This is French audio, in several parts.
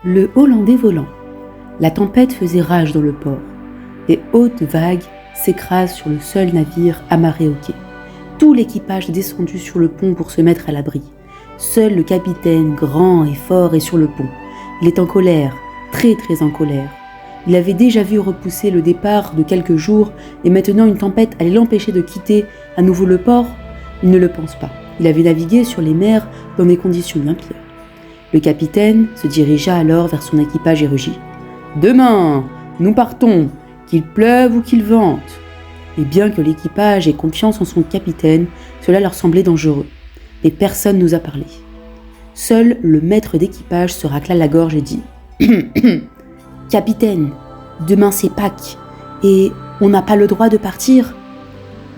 Le Hollandais volant. La tempête faisait rage dans le port. Les hautes vagues s'écrasent sur le seul navire amarré au quai. Tout l'équipage est descendu sur le pont pour se mettre à l'abri. Seul le capitaine, grand et fort, est sur le pont. Il est en colère, très en colère. Il avait déjà vu repousser le départ de quelques jours et maintenant une tempête allait l'empêcher de quitter à nouveau le port. Il ne le pense pas. Il avait navigué sur les mers dans des conditions bien pires. Le capitaine se dirigea alors vers son équipage et rugit. « Demain, nous partons, qu'il pleuve ou qu'il vente. » Et bien que l'équipage ait confiance en son capitaine, cela leur semblait dangereux. Mais personne n'osa parler. Seul le maître d'équipage se racla la gorge et dit « Capitaine, demain c'est Pâques, et on n'a pas le droit de partir ?»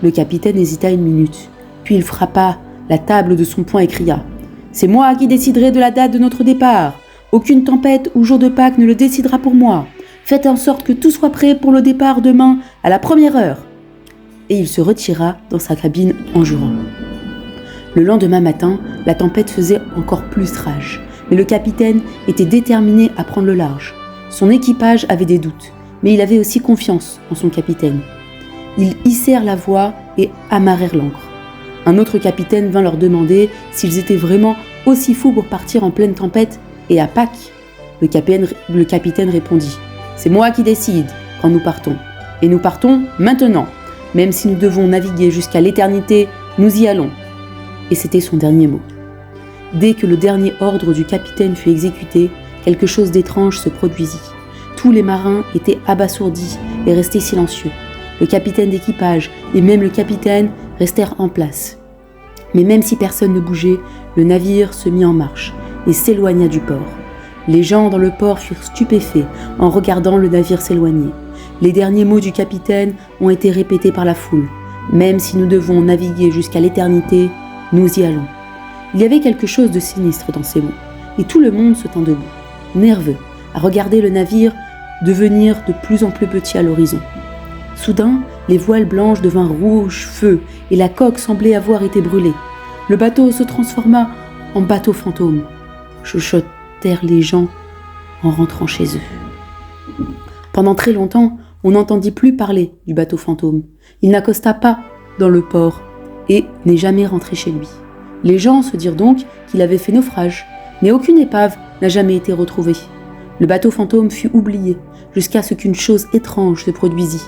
Le capitaine hésita une minute, puis il frappa la table de son poing et cria « C'est moi qui déciderai de la date de notre départ. Aucune tempête ou jour de Pâques ne le décidera pour moi. Faites en sorte que tout soit prêt pour le départ demain à la première heure. » Et il se retira dans sa cabine en jurant. Le lendemain matin, la tempête faisait encore plus rage, mais le capitaine était déterminé à prendre le large. Son équipage avait des doutes, mais il avait aussi confiance en son capitaine. Ils hissèrent la voile et amarrèrent l'ancre. Un autre capitaine vint leur demander s'ils étaient vraiment aussi fous pour partir en pleine tempête et à Pâques. Le capitaine répondit « C'est moi qui décide quand nous partons. Et nous partons maintenant. Même si nous devons naviguer jusqu'à l'éternité, nous y allons. » Et c'était son dernier mot. Dès que le dernier ordre du capitaine fut exécuté, quelque chose d'étrange se produisit. Tous les marins étaient abasourdis et restés silencieux. Le capitaine d'équipage et même le capitaine restèrent en place. Mais même si personne ne bougeait, le navire se mit en marche et s'éloigna du port. Les gens dans le port furent stupéfaits en regardant le navire s'éloigner. Les derniers mots du capitaine ont été répétés par la foule. Même si nous devons naviguer jusqu'à l'éternité, nous y allons. Il y avait quelque chose de sinistre dans ces mots, et tout le monde se tint debout, nerveux, à regarder le navire devenir de plus en plus petit à l'horizon. Soudain, les voiles blanches devinrent rouges feu et la coque semblait avoir été brûlée. Le bateau se transforma en bateau fantôme. Chuchotèrent les gens en rentrant chez eux. Pendant très longtemps, on n'entendit plus parler du bateau fantôme. Il n'accosta pas dans le port et n'est jamais rentré chez lui. Les gens se dirent donc qu'il avait fait naufrage, mais aucune épave n'a jamais été retrouvée. Le bateau fantôme fut oublié jusqu'à ce qu'une chose étrange se produisit.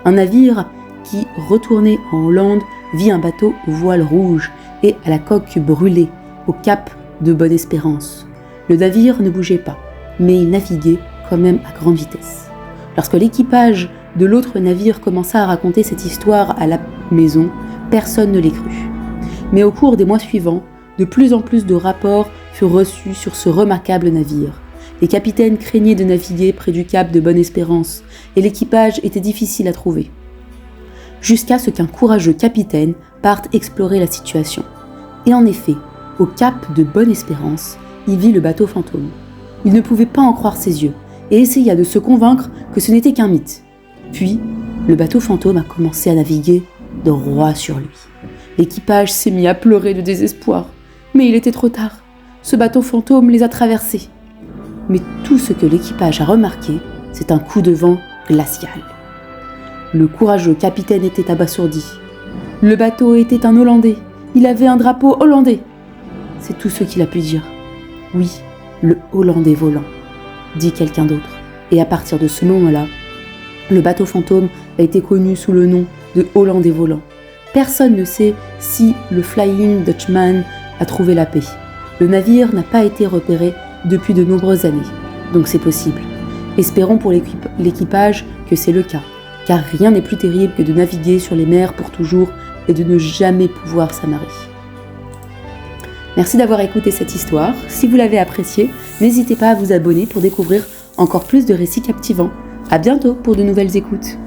Un navire qui retournait en Hollande vit un bateau aux voiles rouges et à la coque brûlée au cap de Bonne-Espérance. Le navire ne bougeait pas, mais il naviguait quand même à grande vitesse. Lorsque l'équipage de l'autre navire commença à raconter cette histoire à la maison, personne ne les crut. Mais au cours des mois suivants, de plus en plus de rapports furent reçus sur ce remarquable navire. Les capitaines craignaient de naviguer près du cap de Bonne-Espérance et l'équipage était difficile à trouver. Jusqu'à ce qu'un courageux capitaine parte explorer la situation. Et en effet, au cap de Bonne-Espérance, il vit le bateau fantôme. Il ne pouvait pas en croire ses yeux et essaya de se convaincre que ce n'était qu'un mythe. Puis, le bateau fantôme a commencé à naviguer de roi sur lui. L'équipage s'est mis à pleurer de désespoir, mais il était trop tard. Ce bateau fantôme les a traversés. Mais tout ce que l'équipage a remarqué, c'est un coup de vent glacial. Le courageux capitaine était abasourdi. Le bateau était un Hollandais. Il avait un drapeau hollandais. C'est tout ce qu'il a pu dire. Oui, le Hollandais volant, dit quelqu'un d'autre. Et à partir de ce moment-là, le bateau fantôme a été connu sous le nom de Hollandais volant. Personne ne sait si le Flying Dutchman a trouvé la paix. Le navire n'a pas été repéré depuis de nombreuses années, donc c'est possible. Espérons pour l'équipage que c'est le cas, car rien n'est plus terrible que de naviguer sur les mers pour toujours et de ne jamais pouvoir s'amarrer. Merci d'avoir écouté cette histoire. Si vous l'avez appréciée, n'hésitez pas à vous abonner pour découvrir encore plus de récits captivants. À bientôt pour de nouvelles écoutes.